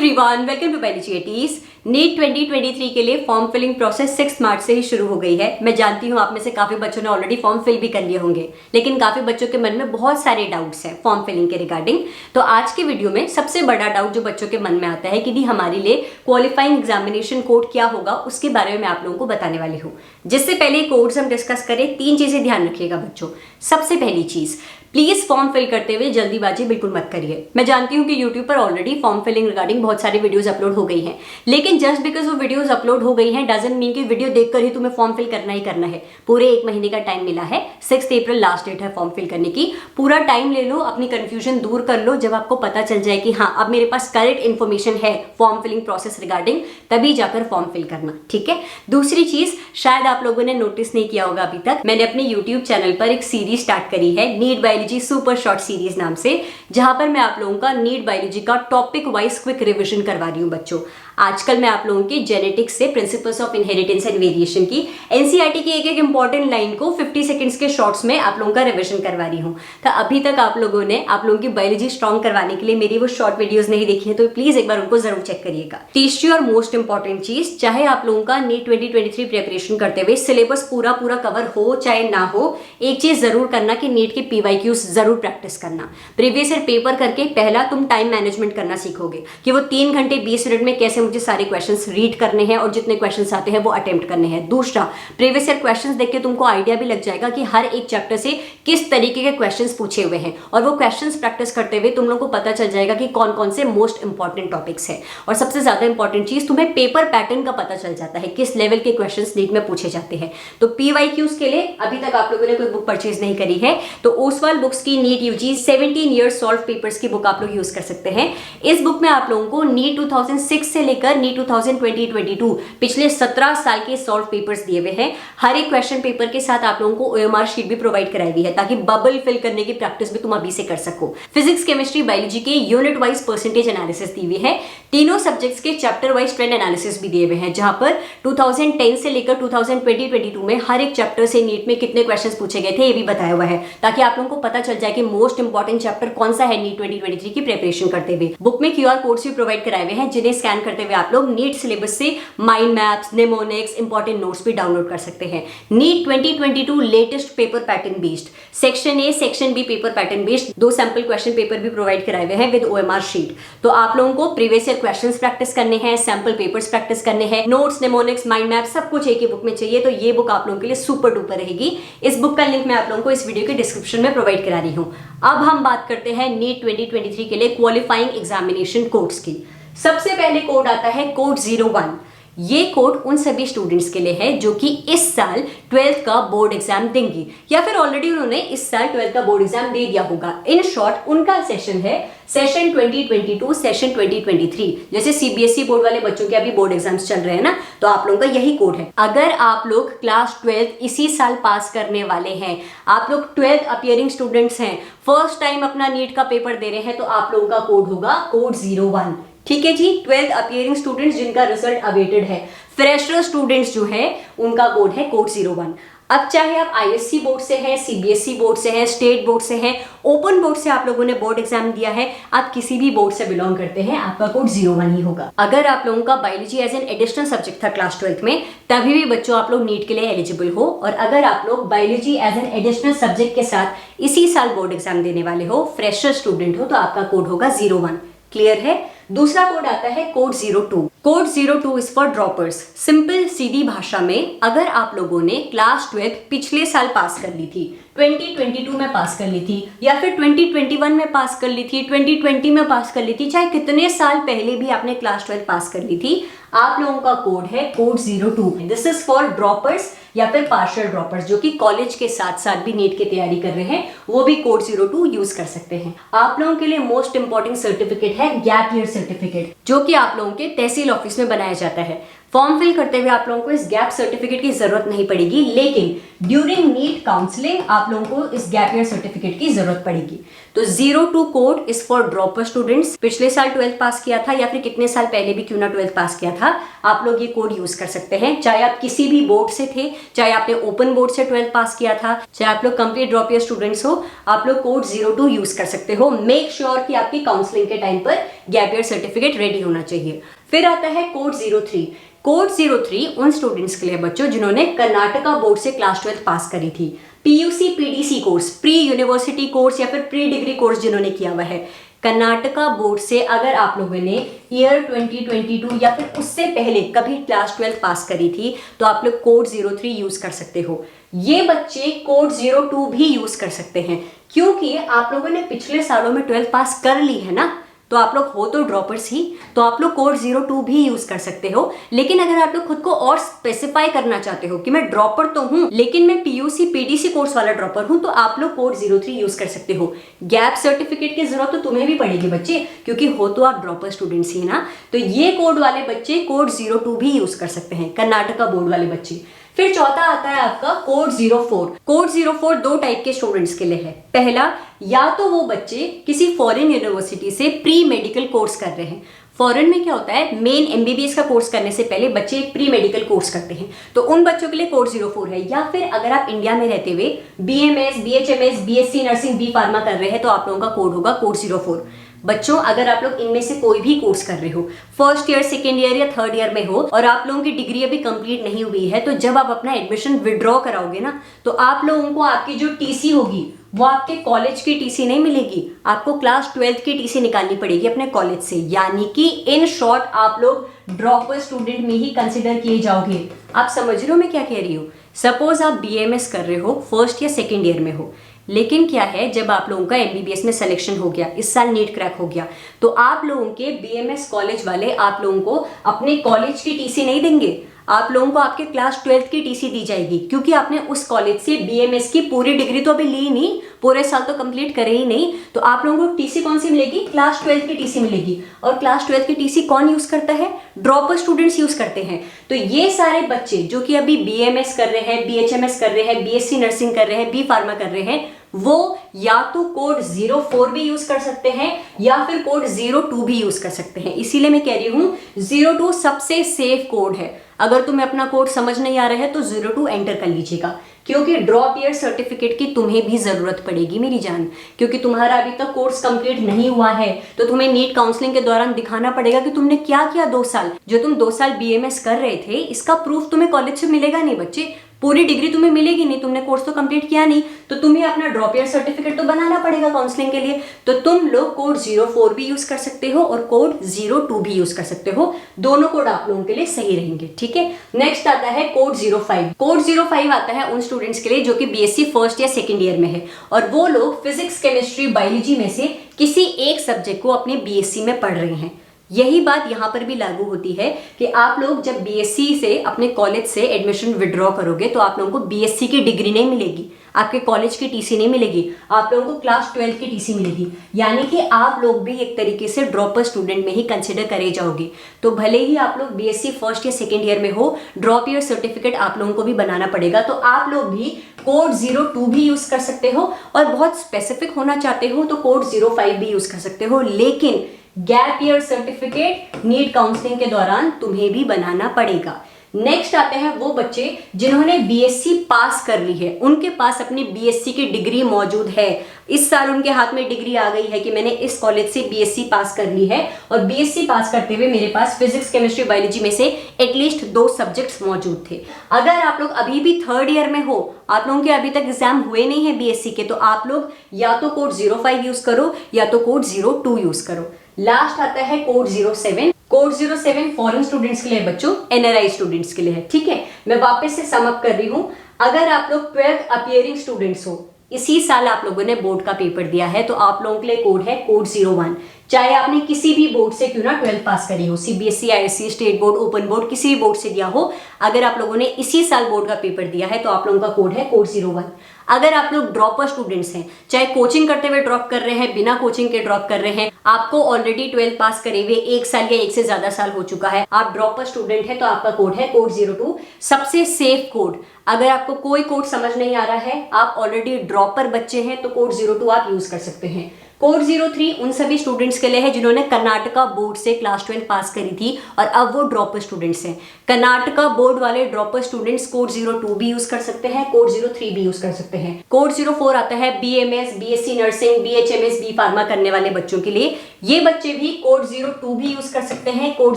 Everyone, welcome to biology eighties. NEET 2023 के लिए form filling process 6 मार्च से ही शुरू हो गई है। मैं जानती हूँ आप में से काफी बच्चों ने ऑलरेडी फॉर्म फिल भी कर लिए होंगे, लेकिन काफी बच्चों के मन में बहुत सारे डाउट्स हैं फॉर्म फिलिंग के रिगार्डिंग। तो आज के वीडियो में सबसे बड़ा डाउट जो बच्चों के मन में आता है कि हमारे लिए क्वालिफाइंग एग्जामिनेशन कोड क्या होगा, उसके बारे में मैं आप लोगों को बताने वाली हूँ। जिससे पहले कोड्स हम डिस्कस करें, 3 चीजें ध्यान रखिएगा बच्चों। सबसे पहली चीज, प्लीज फॉर्म फिल करते हुए जल्दीबाजी बिल्कुल मत करिए। मैं जानती हूँ कि यूट्यूब पर ऑलरेडी फॉर्म फिलिंग रिगार्डिंग बहुत सारी वीडियोस अपलोड हो गई हैं, लेकिन जस्ट बिकॉज वो वीडियोस अपलोड हो गई हैं डजंट मीन कि वीडियो देखकर ही तुम्हें फॉर्म फिल करना ही करना है। पूरे 1 महीने का टाइम मिला है। 6 अप्रैल लास्ट डेट है फॉर्म फिल करने की। पूरा टाइम ले लो, अपनी कंफ्यूजन दूर कर लो। जब आपको पता चल जाए कि हाँ अब मेरे पास करेक्ट इन्फॉर्मेशन है फॉर्म फिलिंग प्रोसेस रिगार्डिंग, तभी जाकर फॉर्म फिल करना, ठीक है। दूसरी चीज, शायद आप लोगों ने नोटिस नहीं किया होगा अभी तक, मैंने अपने यूट्यूब चैनल पर एक सीरीज स्टार्ट करी है NEET biology super short series नाम से, जहां पर मैं आप लोगों का नीट बायोलॉजी का टॉपिक वाइज क्विक रिवीजन करवा रही हूं बच्चों। आजकल मैं आप लोगों की जेनेटिक्स से principles of inheritance and variation की एनसीईआरटी की एक इंपॉर्टेंट लाइन को 50 सेकंड्स के शॉर्ट्स में आप लोगों का रिवीजन करवा रही हूं। तो अभी तक आप लोगों ने आप लोगों की बायोलॉजी स्ट्रॉन्ग करवाने के लिए मेरी वो शॉर्ट वीडियोस नहीं देखी है, तो प्लीज एक बार उनको जरूर चेक करिएगा। तीसरी और मोस्ट इंपॉर्टेंट चीज, चाहे आप लोगों का नीट 2023 प्रिपरेशन करते हुए सिलेबस पूरा कवर हो चाहे ना हो, एक चीज जरूर करना कि नीट के पीवाईक्यूज जरूर प्रैक्टिस करना। प्रीवियस ईयर पेपर करके पहला तुम टाइम मैनेजमेंट करना सीखोगे कि वो 3 घंटे 20 मिनट में कैसे मुझे सारे क्वेश्चंस रीड करने हैं और जितने क्वेश्चंस आते हैं वो अटेम्प्ट करने हैं। दूसरा, प्रीवियस ईयर क्वेश्चंस देख के तुमको आइडिया भी लग जाएगा कि हर एक चैप्टर से किस तरीके के क्वेश्चंस पूछे हुए हैं, और वो क्वेश्चंस प्रैक्टिस करते हुए तुम लोग को पता चल जाएगा कि कौन कौन से मोस्ट इंपॉर्टेंट टॉपिक्स है। और सबसे ज्यादा इंपॉर्टेंट चीज, तुम्हें पेपर पैटर्न का पता चल जाता है, किस लेवल के क्वेश्चंस नीट में पूछे जाते हैं। तो पीवाईक्यूज के लिए अभी तक आप लोगों ने कोई बुक परचेज नहीं करी है तो ओसवाल बुक्स की NEET UG 17 years solved papers की बुक आप लोग यूज कर सकते हैं। इस बुक में आप लोगों को नीट 2006 से लेकर नीट 2022 पिछले 17 साल के सॉल्व पेपर्स दिए हुए हैं। हर एक क्वेश्चन पेपर के साथ आप लोगों को ओएमआर शीट भी प्रोवाइड कराई हुई है, ताकि बबल फिल करने की प्रैक्टिस भी तुम अभी से कर सको। फिजिक्स, केमिस्ट्री, बायोलॉजी के यूनिट वाइज परसेंटेज एनालिसिस दी हुई है। तीनों सब्जेक्ट्स के चैप्टर वाइज ट्रेंड एनालिसिस भी दिए हुए हैं, जहां पर 2010 से लेकर 2022 में हर एक चैप्टर से नीट में कितने क्वेश्चंस पूछे गए थे ये भी बताया हुआ है, ताकि आप लोगों को पता चल जाए कि मोस्ट इंपॉर्टेंट चैप्टर कौन सा है नीट 2023 की प्रिपरेशन करते हुए। बुक में क्यूआर कोड्स भी प्रोवाइड कराए हुए हैं, जिन्हें स्कैन करते हुए आप लोग नीट सिलेबस से mind maps, mnemonics, important notes भी डाउनलोड कर सकते हैं। NEET 2022 latest paper pattern based, section A section B paper pattern based 2 sample question paper भी प्रोवाइड कराए हुए हैं विद ओएमआर शीट। तो आप लोगों को प्रीवियस ईयर क्वेश्चंस प्रैक्टिस करने हैं, सैंपल पेपर्स प्रैक्टिस करने हैं, नोट्स, निमोनिक्स, माइंड मैप सब कुछ एक ही बुक में चाहिए, तो ये बुक आप लोगों के लिए सुपर डुपर रहेगी। इस बुक का लिंक मैं आप लोगों को इस वीडियो के डिस्क्रिप्शन में प्रोवाइड करा रही हूँ। अब हम बात करते हैं नीट 2023 के लिए क्वालिफाइंग एग्जामिनेशन कोड्स की। सबसे पहले कोड आता है कोड 01। ये कोड उन सभी स्टूडेंट्स के लिए है जो कि इस साल 12th का बोर्ड एग्जाम देंगी, या फिर ऑलरेडी उन्होंने इस साल 12th का बोर्ड एग्जाम दे दिया होगा। इन शॉर्ट उनका सेशन है सेशन 2022 सेशन 2023। जैसे सीबीएसई बोर्ड वाले बच्चों के अभी बोर्ड एग्जाम्स चल रहे हैं ना, तो आप लोगों का यही कोड है। अगर आप लोग क्लास 12th इसी साल पास करने वाले हैं, आप लोग 12th अपीयरिंग स्टूडेंट्स हैं, फर्स्ट टाइम अपना नीट का पेपर दे रहे हैं, तो आप लोगों का कोड होगा कोड 01। ठीक है जी। 12th अपीयरिंग स्टूडेंट्स जिनका रिजल्ट अवेटेड है, फ्रेशर स्टूडेंट्स जो है, उनका कोड है कोड 01। अब चाहे आप आईएससी बोर्ड से हैं, सीबीएसई बोर्ड से हैं, स्टेट बोर्ड से हैं, ओपन बोर्ड से आप लोगों ने बोर्ड एग्जाम दिया है, आप किसी भी बोर्ड से बिलोंग करते हैं, आपका कोड 01 ही होगा। अगर आप लोगों का biology as an additional subject था क्लास 12th में, तभी भी बच्चों आप लोग नीट के लिए एलिजिबल हो। और अगर आप लोग biology as an additional subject के साथ इसी साल बोर्ड एग्जाम देने वाले हो, फ्रेशर स्टूडेंट हो, तो आपका कोड होगा 01। क्लियर है। दूसरा कोड आता है code 02। Code 02 is for droppers. Simple सीधी भाषा में, अगर आप लोगों ने क्लास 12th पिछले साल पास कर ली थी, 2022 में पास कर ली थी, या फिर 2021 में पास कर ली थी, 2020 में पास कर ली थी, चाहे कितने साल पहले भी आपने क्लास 12th पास कर ली थी, आप लोगों का कोड है code 02। This is for droppers या फिर पार्शियल ड्रॉपर्स जो कि कॉलेज के साथ साथ भी नीट की तैयारी कर रहे हैं, वो भी कोड 02 यूज कर सकते हैं। आप लोगों के लिए मोस्ट इंपॉर्टेंट सर्टिफिकेट है गैप ईयर सर्टिफिकेट, जो कि आप लोगों के तहसील ऑफिस में बनाया जाता है। फॉर्म फिल करते हुए आप लोगों को इस गैप सर्टिफिकेट की जरूरत नहीं पड़ेगी, लेकिन ड्यूरिंग नीट काउंसलिंग आप लोगों को इस गैप ईयर सर्टिफिकेट की जरूरत पड़ेगी। तो 02 code is for dropper students. पिछले साल 12th पास किया था या फिर कितने साल पहले भी क्यों ना 12th पास किया था, आप लोग ये कोड यूज कर सकते हैं। चाहे आप किसी भी बोर्ड से थे, चाहे आपने ओपन बोर्ड से 12th पास किया था, चाहे आप लोग कंप्लीट ड्रॉप ईयर स्टूडेंट्स हो, आप लोग कोड 02 यूज कर सकते हो। मेक श्योर कि आपकी काउंसलिंग के टाइम पर गैप ईयर सर्टिफिकेट रेडी होना चाहिए। फिर आता है कोड 03। कोड 03 उन स्टूडेंट्स के लिए बच्चों जिन्होंने कर्नाटका बोर्ड से क्लास 12th पास करी थी। PUC PDC course, pre university course या फिर प्री डिग्री कोर्स जिन्होंने किया हुआ है कर्नाटका बोर्ड से, अगर आप लोगों ने ईयर 2022 या फिर उससे पहले कभी क्लास 12th पास करी थी, तो आप लोग कोड 03 यूज कर सकते हो। ये बच्चे कोड 02 भी यूज कर सकते हैं, क्योंकि आप लोगों ने पिछले सालों में 12th पास कर ली है ना, तो आप लोग हो तो ड्रॉपर्स ही, तो आप लोग कोड 02 भी यूज कर सकते हो। लेकिन अगर आप लोग खुद को और स्पेसिफाई करना चाहते हो कि मैं ड्रॉपर तो हूं लेकिन मैं पीयूसी पीडीसी कोर्स वाला ड्रॉपर हूं, तो आप लोग कोड 03 यूज कर सकते हो। गैप सर्टिफिकेट की जरूरत तो तुम्हें भी पड़ेगी बच्चे, क्योंकि हो तो आप ड्रॉपर स्टूडेंट्स ही ना। तो ये कोड वाले बच्चे कोड 02 भी यूज कर सकते हैं, कर्नाटका बोर्ड वाले बच्चे। फिर चौथा आता है आपका कोड 04। कोड 04 दो टाइप के स्टूडेंट्स के लिए है। पहला, या तो वो बच्चे किसी फॉरेन यूनिवर्सिटी से प्री मेडिकल कोर्स कर रहे हैं। फॉरेन में क्या होता है, मेन एमबीबीएस का कोर्स करने से पहले बच्चे एक प्री मेडिकल कोर्स करते हैं, तो उन बच्चों के लिए कोड 04 है। या फिर अगर आप इंडिया में रहते हुए BMS, BHMS, BSc nursing, B pharma कर रहे हैं, तो आप लोगों का कोड होगा कोड 04। बच्चों, अगर आप लोग इनमें से कोई भी कोर्स कर रहे हो, फर्स्ट ईयर, सेकेंड ईयर या थर्ड ईयर में हो, और आप लोगों की डिग्री अभी कंप्लीट नहीं हुई है, तो जब आप अपना एडमिशन विड्रॉ कराओगे ना, तो आप लोगों को आपकी जो टीसी होगी वो आपके कॉलेज की टीसी नहीं मिलेगी, आपको क्लास 12th की टीसी निकालनी पड़ेगी अपने कॉलेज से। यानी कि इन शॉर्ट आप लोग ड्रॉपर स्टूडेंट में ही कंसिडर किए जाओगे। आप समझ रहे हो मैं क्या कह रही हूँ? सपोज आप बीएमएस कर रहे हो, फर्स्ट या सेकेंड ईयर में हो, लेकिन क्या है, जब आप लोगों का एमबीबीएस में सिलेक्शन हो गया, इस साल नीट क्रैक हो गया, तो आप लोगों के बीएमएस कॉलेज वाले आप लोगों को अपने कॉलेज की टीसी नहीं देंगे, आप लोगों को आपके क्लास 12th की टीसी दी जाएगी, क्योंकि आपने उस कॉलेज से बीएमएस की पूरी डिग्री तो अभी ली नहीं, पूरे साल तो कंप्लीट करे ही नहीं, तो आप लोगों को टीसी कौन सी मिलेगी? क्लास 12th की टीसी मिलेगी। और क्लास 12th की टीसी कौन यूज करता है? ड्रॉपर स्टूडेंट्स यूज करते हैं। तो ये सारे बच्चे जो कि अभी बीएमएस कर रहे हैं, बीएचएमएस कर रहे हैं, बीएससी नर्सिंग कर रहे हैं, बी फार्मा कर रहे हैं, वो या तो कोड 04 भी यूज कर सकते हैं या फिर कोड 02 भी यूज कर सकते हैं। इसीलिए मैं कह रही हूं 02 सबसे सेफ कोड है। अगर तुम्हें अपना कोड समझ नहीं आ रहा है तो 02 एंटर कर लीजिएगा, क्योंकि ड्रॉप ईयर सर्टिफिकेट की तुम्हें भी जरूरत पड़ेगी मेरी जान, क्योंकि तुम्हारा अभी तक कोर्स कंप्लीट नहीं हुआ है, तो तुम्हें नीट काउंसलिंग के दौरान दिखाना पड़ेगा कि तुमने क्या किया 2 साल। जो तुम 2 साल बीएमएस कर रहे थे, इसका प्रूफ तुम्हें कॉलेज से मिलेगा नहीं बच्चे, पूरी डिग्री तुम्हें मिलेगी नहीं, तुमने कोर्स तो कंप्लीट किया नहीं, तो तुम्हें अपना ड्रॉप ईयर सर्टिफिकेट तो बनाना पड़ेगा काउंसलिंग के लिए। तो तुम लोग कोड 04 भी यूज कर सकते हो और कोड 02 भी यूज कर सकते हो, दोनों कोड आप लोगों के लिए सही रहेंगे, ठीक है। नेक्स्ट आता है कोड 05। कोड 05 आता है उन स्टूडेंट्स के लिए जो कि बीएससी फर्स्ट या सेकेंड ईयर में है, और वो लोग फिजिक्स, केमिस्ट्री, बायोलॉजी में से किसी एक सब्जेक्ट को अपने बीएससी में पढ़ रहे हैं। यही बात यहाँ पर भी लागू होती है कि आप लोग जब बीएससी से अपने कॉलेज से एडमिशन विड्रॉ करोगे, तो आप लोगों को बीएससी की डिग्री नहीं मिलेगी, आपके कॉलेज की टीसी नहीं मिलेगी, आप लोगों को क्लास 12 की टीसी मिलेगी। यानी कि आप लोग भी एक तरीके से ड्रॉपर स्टूडेंट में ही कंसिडर करे जाओगे। तो भले ही आप लोग बीएससी फर्स्ट या सेकेंड ईयर में हो, ड्रॉप ईयर सर्टिफिकेट आप लोगों को भी बनाना पड़ेगा। तो आप लोग भी कोड 02 भी यूज कर सकते हो, और बहुत स्पेसिफिक होना चाहते हो तो कोड 05 भी यूज कर सकते हो, लेकिन gap year certificate NEET counselling के दौरान तुम्हें भी बनाना पड़ेगा। नेक्स्ट आते हैं वो बच्चे जिन्होंने बीएससी पास कर ली है, उनके पास अपनी बीएससी की डिग्री मौजूद है, इस साल उनके हाथ में डिग्री आ गई है कि मैंने इस कॉलेज से बीएससी पास कर ली है, और बीएससी पास करते हुए मेरे पास फिजिक्स, केमिस्ट्री, बायोलॉजी में से एटलीस्ट 2 सब्जेक्ट्स मौजूद थे। अगर आप लोग अभी भी थर्ड ईयर में हो, आप लोगों के अभी तक एग्जाम हुए नहीं है बीएससी के, तो आप लोग या तो कोड 05 यूज करो या तो कोड 02 यूज करो। लास्ट आता है कोड 07। कोड 07 फॉरेन स्टूडेंट्स के लिए बच्चों, एनआरआई स्टूडेंट्स के लिए है, ठीक है। मैं वापस से सम अप कर रही हूं, अगर आप लोग 12th अपीयरिंग स्टूडेंट्स हो, इसी साल आप लोगों ने बोर्ड का पेपर दिया है, तो आप लोगों के लिए कोड है कोड 01। चाहे आपने किसी भी बोर्ड से क्यों ना 12th पास करी हो, CBSE, ISC, state board, open board, किसी भी बोर्ड से दिया हो, अगर आप लोगों ने इसी साल बोर्ड का पेपर दिया है तो आप लोगों का कोड है कोड 01। अगर आप लोग ड्रॉपर स्टूडेंट्स हैं, चाहे कोचिंग करते हुए ड्रॉप कर रहे हैं, बिना कोचिंग के ड्रॉप कर रहे हैं, आपको ऑलरेडी 12th पास करे हुए 1 साल या 1 से ज्यादा साल हो चुका है, आप ड्रॉपर स्टूडेंट है तो आपका कोड है कोड 02। सबसे सेफ कोड, अगर आपको कोई कोड समझ नहीं आ रहा है, आप ऑलरेडी ड्रॉपर बच्चे हैं, तो कोड 02 आप यूज कर सकते हैं। कोड 03 उन सभी स्टूडेंट्स के लिए है जिन्होंने कर्नाटका बोर्ड से क्लास 12 पास करी थी और अब वो ड्रॉपर स्टूडेंट्स हैं। कर्नाटका बोर्ड वाले ड्रॉपर स्टूडेंट्स कोड 02 भी यूज कर सकते हैं, कोड 03 भी यूज कर सकते हैं। कोड 04 आता है BMS, BSc nursing, BHMS, B pharma करने वाले बच्चों के लिए। ये बच्चे भी कोड 02 भी यूज कर सकते हैं, कोड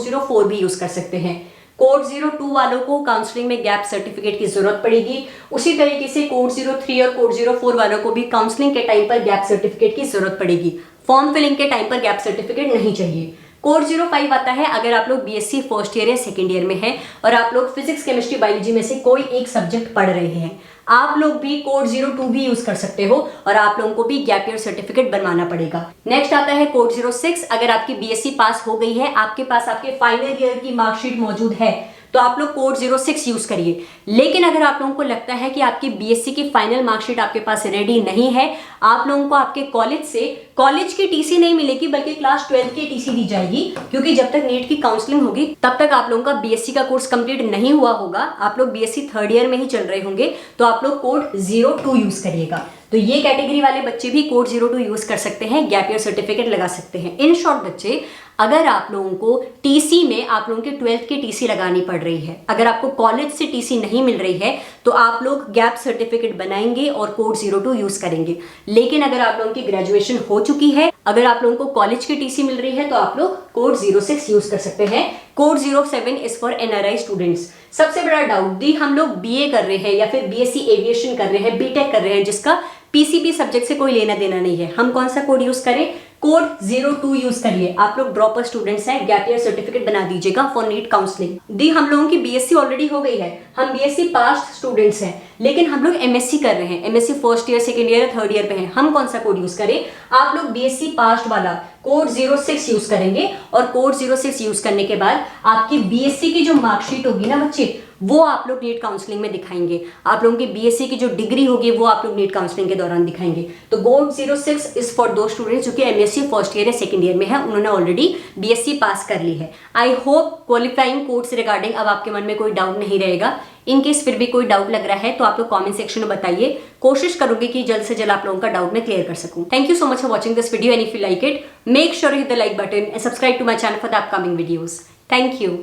04 भी यूज कर सकते हैं। कोड 02 वालों को काउंसलिंग में गैप सर्टिफिकेट की जरूरत पड़ेगी, उसी तरीके से कोड 03 और कोड 04 वालों को भी काउंसलिंग के टाइम पर गैप सर्टिफिकेट की जरूरत पड़ेगी। फॉर्म फिलिंग के टाइम पर गैप सर्टिफिकेट नहीं चाहिए। कोड 05 आता है अगर आप लोग बीएससी फर्स्ट ईयर या सेकेंड ईयर में हैं और आप लोग फिजिक्स, केमिस्ट्री, बायोलॉजी में से कोई एक सब्जेक्ट पढ़ रहे हैं, आप लोग भी कोड 02 भी यूज कर सकते हो और आप लोगों को भी गैप ईयर सर्टिफिकेट बनवाना पड़ेगा। नेक्स्ट आता है कोड 06। अगर आपकी बीएससी पास हो गई है, आपके पास आपके फाइनल ईयर की मार्कशीट मौजूद है, तो आप लोग कोड 06 यूज करिए। लेकिन अगर आप लोगों को लगता है कि आपकी बीएससी की फाइनल मार्कशीट आपके पास रेडी नहीं है, आप लोगों को आपके कॉलेज से कॉलेज की टीसी नहीं मिलेगी बल्कि क्लास 12 की टीसी दी जाएगी, क्योंकि जब तक नीट की काउंसलिंग होगी तब तक आप लोगों का बीएससी का कोर्स कंप्लीट नहीं हुआ होगा, आप लोग बीएससी थर्ड ईयर में ही चल रहे होंगे, तो आप लोग कोड 02 यूज करिएगा। तो ये कैटेगरी वाले बच्चे भी कोड 02 यूज कर सकते हैं, गैप ईयर सर्टिफिकेट लगा सकते हैं। इन शॉर्ट बच्चे, अगर आप लोगों को टीसी में आप लोगों के 12th की टीसी लगानी पड़ रही है, अगर आपको कॉलेज से टीसी नहीं मिल रही है, तो आप लोग गैप सर्टिफिकेट बनाएंगे और कोड 02 यूज करेंगे। लेकिन अगर आप लोगों की ग्रेजुएशन हो चुकी है, अगर आप लोगों को कॉलेज की टीसी मिल रही है, तो आप लोग कोड 06 यूज कर सकते हैं। Code 07 is for NRI students. सबसे बड़ा डाउट, दी हम लोग बीए कर रहे हैं या फिर बीएससी एविएशन कर रहे हैं, बीटेक कर रहे हैं, जिसका पीसीबी सब्जेक्ट से कोई लेना देना नहीं है, हम कौन सा कोड यूज करें? कोड 02 यूज करिए। आप लोग ड्रॉपर स्टूडेंट्स हैं, गैप ईयर सर्टिफिकेट बना दीजिएगा फॉर नीट काउंसलिंग। दी हम लोगों की बीएससी ऑलरेडी हो गई है, हम बीएससी पास्ट स्टूडेंट्स हैं, लेकिन हम लोग एमएससी कर रहे हैं, MSc first year, second year, third year पे हैं, हम कौन सा कोड यूज करें? आप लोग बीएससी पास्ट वाला कोड 06 यूज करेंगे और कोड 06 यूज करने के बाद आपकी बीएससी की जो मार्कशीट होगी ना बच्चे, वो आप लोग नीट काउंसलिंग में दिखाएंगे। आप लोगों की बीएससी की जो डिग्री होगी वो आप लोग नीट काउंसलिंग के दौरान दिखाएंगे। तो कोड 06 इज फॉर दो स्टूडेंट्स जो कि एमएससी फर्स्ट ईयर या सेकंड ईयर में है, उन्होंने ऑलरेडी बीएससी पास कर ली है। आई होप क्वालिफाइंग कोड से रिगार्डिंग अब आपके मन में कोई डाउट नहीं रहेगा। इन केस फिर भी कोई डाउट लग रहा है तो आप लोग कमेंट सेक्शन में बताइए, कोशिश करूंगी कि जल्द से जल्द आप लोगों का डाउट मैं क्लियर कर सकूं। Thank you so much for watching this video and if you like it, make sure hit the like button and subscribe to my channel for the upcoming videos. Thank you.